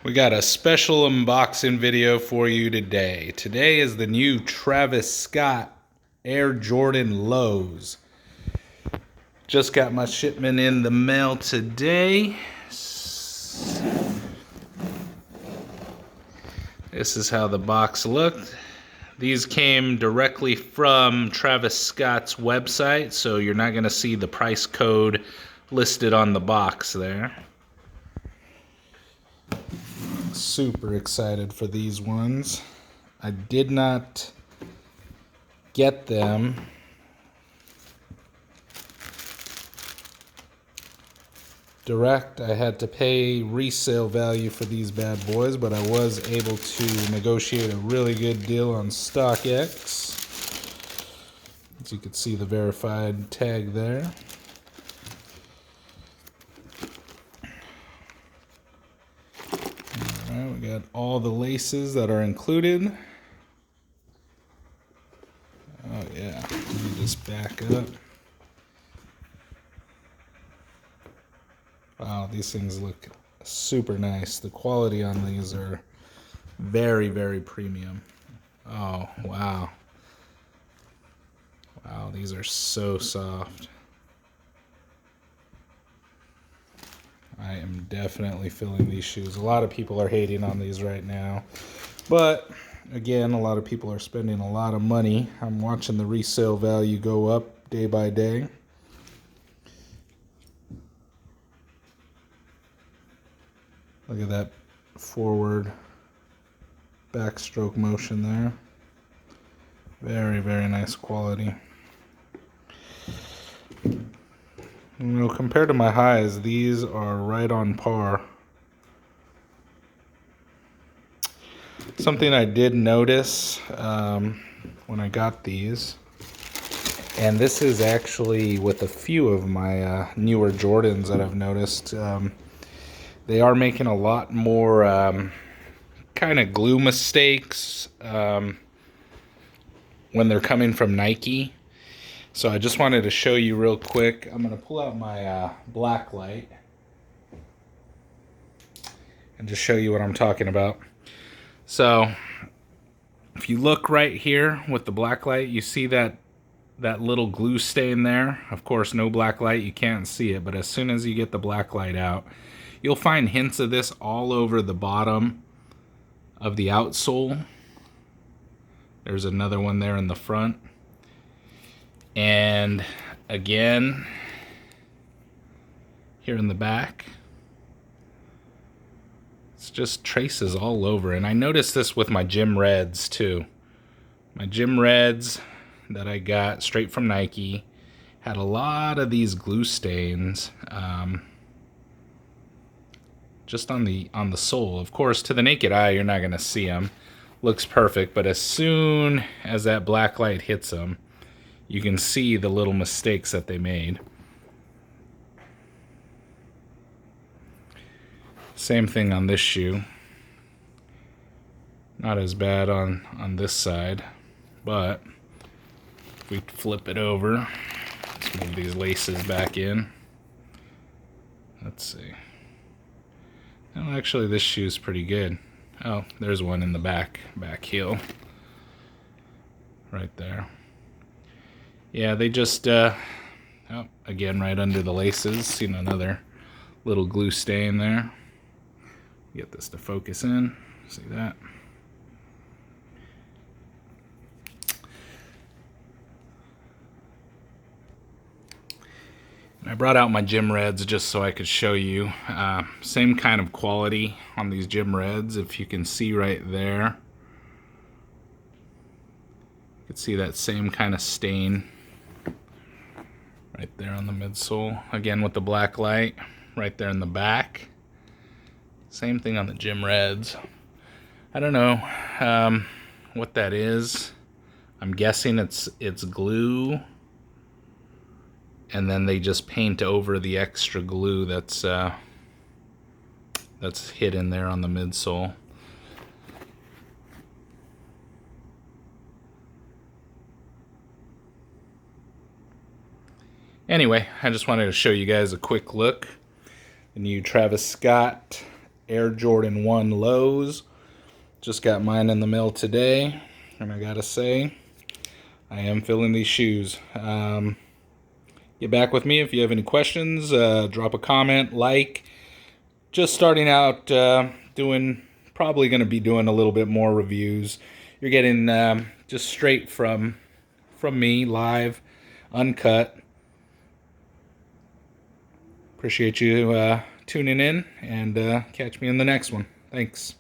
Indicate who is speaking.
Speaker 1: We got a special unboxing video for you today. Today is the new Travis Scott Air Jordan Lows. Just got my shipment in the mail today. This is how the box looked. These came directly from Travis Scott's website, so you're not going to see the price code listed on the box there. Super excited for these ones. I did not get them direct. I had to pay resale value for these bad boys, but I was able to negotiate a really good deal on StockX. As you can see, the verified tag there. Alright, we got all the laces that are included. Oh yeah, let me just back up. Wow, these things look super nice. The quality on these are very, very premium. Oh, wow. Wow, these are so soft. I am definitely feeling these shoes. A lot of people are hating on these right now. But, again, a lot of people are spending a lot of money. I'm watching the resale value go up day by day. Look at that forward backstroke motion there. Very, very nice quality. You know, compared to my highs, these are right on par. Something I did notice when I got these, and this is actually with a few of my newer Jordans that I've noticed, they are making a lot more kind of glue mistakes when they're coming from Nike. So I just wanted to show you real quick. I'm going to pull out my black light and just show you what I'm talking about. So if you look right here with the black light, you see that little glue stain there. Of course, no black light, you can't see it, but as soon as you get the black light out, you'll find hints of this all over the bottom of the outsole. There's another one there in the front. And again, here in the back, it's just traces all over. And I noticed this with my Gym Reds too. My Gym Reds that I got straight from Nike had a lot of these glue stains just on the sole. Of course, to the naked eye, you're not going to see them. Looks perfect, but as soon as that black light hits them, you can see the little mistakes that they made. Same thing on this shoe. Not as bad on this side, but if we flip it over, let's move these laces back in. Let's see. Oh, actually, this shoe's pretty good. Oh, there's one in the back heel. Right there. Yeah, they just, oh, again, right under the laces. Seen another little glue stain there. Get this to focus in. See that? And I brought out my Gym Reds just so I could show you. Same kind of quality on these Gym Reds. If you can see right there, you can see that same kind of stain right there on the midsole. Again with the black light right there in the back. Same thing on the Gym Reds. I don't know what that is. I'm guessing it's glue, and then they just paint over the extra glue that's hidden there on the midsole. Anyway, I just wanted to show you guys a quick look. The new Travis Scott Air Jordan 1 lows. Just got mine in the mail today, and I gotta say, I am feeling these shoes. Get back with me if you have any questions. Drop a comment, like. Just starting out probably going to be doing a little bit more reviews. You're getting just straight from me, live, uncut. Appreciate you tuning in, and catch me in the next one. Thanks.